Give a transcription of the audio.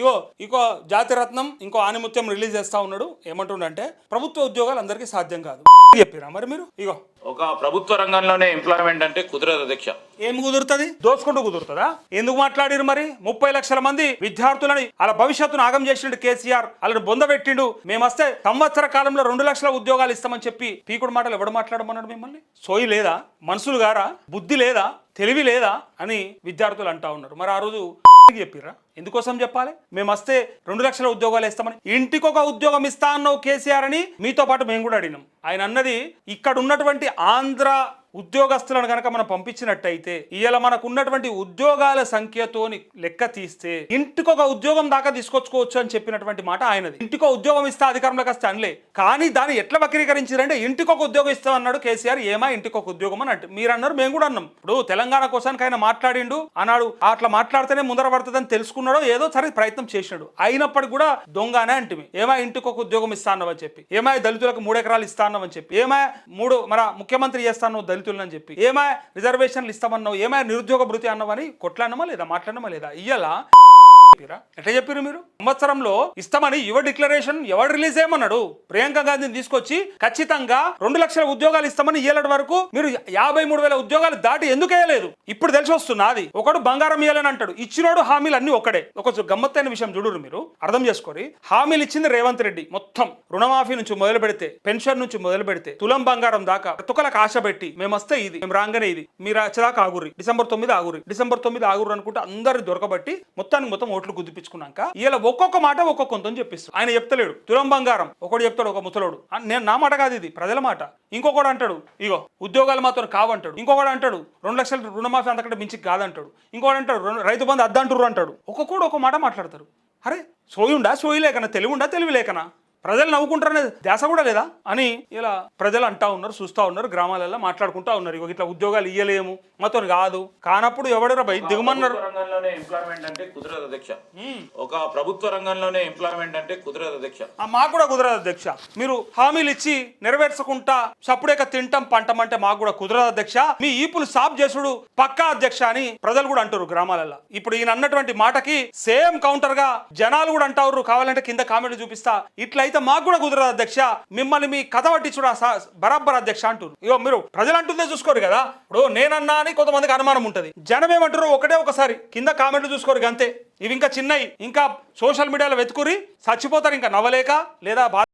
ఇగో ఇంకో జాతిరత్నం ఇంకో ఆనిముత్యం రిలీజ్ చేస్తా ఉన్నాడు. ఏమంటుండంటే ప్రభుత్వ ఉద్యోగాలు అందరికీ సాధ్యం కాదు చెప్పిరా మరి మీరు. ఇగో ఒక ప్రభుత్వ రంగంలోనే ఎంప్లాయ్మెంట్ అంటే కుదరదు అధ్యక్ష. ఏం కుదురుతుంది? దోచుకుంటూ కుదురుతుందా? ఎందుకు మాట్లాడిరు మరి? 30 లక్షల మంది విద్యార్థులని అలా భవిష్యత్తును ఆగం చేసిండు కేసీఆర్. వాళ్ళని బొందబెట్టిండు. మేమొస్తే సంవత్సర కాలంలో 2 లక్షల ఉద్యోగాలు ఇస్తామని చెప్పి పీకుడు మాటలు ఎవడు మాట్లాడమన్నాడు మిమ్మల్ని? సోయి లేదా? మనుషులు గారా? బుద్ధి లేదా? తెలివి లేదా అని విద్యార్థులు అంటా ఉన్నారు. మరి ఆ రోజు చెప్పిర్రా? ఎందుకోసం చెప్పాలి? మేము వస్తే 2 లక్షల ఉద్యోగాలు ఇస్తామని. ఇంటికొక ఉద్యోగం ఇస్తా అన్నావు కేసీఆర్ అని మీతో పాటు మేము కూడా అడిగినాం. ఆయన అన్నది ఇక్కడ ఉన్నటువంటి ఆంధ్ర ఉద్యోగస్తులను కనుక మనం పంపించినట్టయితే ఇవాళ మనకు ఉన్నటువంటి ఉద్యోగాల సంఖ్యతోని లెక్క తీస్తే ఇంటికొక ఉద్యోగం దాకా తీసుకొచ్చుకోవచ్చు అని చెప్పినటువంటి మాట ఆయనది. ఇంటికో ఉద్యోగం ఇస్తే అధికారంలోకి వస్తే అనలే. కానీ దాన్ని ఎట్లా వక్రీకరించారంటే ఇంటికొక ఉద్యోగం ఇస్తామన్నాడు కేసీఆర్. ఏమా ఇంటికొక ఉద్యోగం అని అంటే మీరు అన్నారు, మేము కూడా అన్నాం. ఇప్పుడు తెలంగాణ కోసానికి ఆయన మాట్లాడిండు అన్నాడు. అట్లా మాట్లాడితేనే ముందర పడుతుందని తెలుసుకున్నాడో ఏదో సరే ప్రయత్నం చేసినాడు. అయినప్పటికీ కూడా దొంగనే అంటిమి. ఏమా ఇంటికొక ఉద్యోగం ఇస్తా అన్నావని చెప్పి, ఏమా దళితులకు 3 ఎకరాలు ఇస్తా అన్నావని చెప్పి, ఏమా మన ముఖ్యమంత్రి చేస్తాను దళితులని చెప్పి, ఏమా రిజర్వేషన్లు ఇస్తామన్నావు, ఏమా నిరుద్యోగ భృతి అన్నావని కొట్లాడినామా లేదా? మాట్లాడినామా లేదా? ఇయ్యాల ఎట్లా చెప్పారు మీరు? సంవత్సరంలో ఇస్తామని యువ డిక్లరేషన్ ఎవరు రిలీజ్ చేయమన్నాడు? ప్రియాంక గాంధీని తీసుకొచ్చి ఖచ్చితంగా 2 లక్షల ఉద్యోగాలు ఇస్తామని ఇయ్యేటి వరకు మీరు 53,000 ఉద్యోగాలు దాటి ఎందుకు వేయలేదు? ఇప్పుడు తెలిసి వస్తున్నది. ఒకడు బంగారం ఇయ్యాలని అంటాడు, ఇచ్చినోడు హామీలు అన్ని ఒకడే. ఒక గమ్మత్తైన విషయం చూడరు మీరు, అర్థం చేసుకోరి. హామీలు ఇచ్చింది రేవంత్ రెడ్డి. మొత్తం రుణమాఫీ నుంచి మొదలు పెడితే, పెన్షన్ నుంచి మొదలు పెడితే, తులం బంగారం దాకా ప్రతుకలకు ఆశ పెట్టి మేము వస్తే ఇది, మేము రాగానే ఇది, మీరు వచ్చేదాకా ఆగురి, డిసెంబర్ 9 ఆగురి, డిసెంబర్ 9 ఆగురు అనుకుంటే అందరు దొరకబట్టి మొత్తానికి మొత్తం ఓట్లు గుద్దిపించుకున్నాక ఇలా ఒక్కొక్క మాట ఒక్కొక్క కొంత చెప్పిస్తాడు. ఆయన చెప్తలేడు తులం బంగారం, ఒకడు చెప్తాడు ఒక ముసలోడు. నేను నా మాట కాదు, ఇది ప్రజల మాట. ఇంకొకడు అంటాడు ఇగో ఉద్యోగాలు మాత్రం కావంటాడు. ఇంకొకడు అంటాడు 2 లక్షల రుణమాఫీ అంతకంటే మించి కాదంటాడు. ఇంకొకడు అంటాడు రైతు బంధు అద్దంటారు అంటాడు. ఒక్కొక్కడు ఒక మాట మాట్లాడతారు. అరే సోయుండా సోయి లేకనా, తెలివి ఉండా తెలివి లేకనా, ప్రజలు నవ్వుకుంటారనే ధ్యాస కూడా లేదా అని ఇలా ప్రజలు అంటా ఉన్నారు, చూస్తూ ఉన్నారు, గ్రామాలలో మాట్లాడుకుంటా ఉన్నారు. ఇక ఇట్లా ఉద్యోగాలు ఇయ్యలేము మాతో కాదు కానప్పుడు ఎవడరా బై దిగమన్నారు. రంగంలోనే ఎంప్లాయ్మెంట్ అంటే కుదరదు అధ్యక్ష. ఒక ప్రభుత్వ రంగంలోనే ఎంప్లాయ్మెంట్ అంటే కుదరదు అధ్యక్ష. మాకు కూడా కుదరదు అధ్యక్ష. మీరు హామీలు ఇచ్చి నెరవేర్చకుండా సప్పుడేక తింటాం పంటం అంటే మాకు కూడా కుదరదు అధ్యక్ష. మీ ఈపులు సాఫ్ చేసుడు పక్కా అధ్యక్ష అని ప్రజలు కూడా అంటారు గ్రామాలలో. ఇప్పుడు ఈయన అన్నటువంటి మాటకి సేమ్ కౌంటర్ గా జనాలు కూడా అంటారు. కావాలంటే కింద కామెంట్ చూపిస్తా. ఇట్లయితే మాకు కూడా కుదరదు అధ్యక్ష, మిమ్మల్ని మీ కథ పట్టించుడా బరాబర్ అధ్యక్ష అంటారు. ఇగో మీరు ప్రజలు అంటుందే చూసుకోరు కదా. ఇప్పుడు నేనన్నా అని కొంతమందికి అనుమానం ఉంటుంది. జనం ఏమంటారు ఒకటే ఒకసారి కింద కామెంట్లు చూసుకోరు అంతే. ఇవి ఇంకా చిన్నవి, ఇంకా సోషల్ మీడియాలో వెతుకురి చచ్చిపోతారు ఇంకా నవ్వలేక లేదా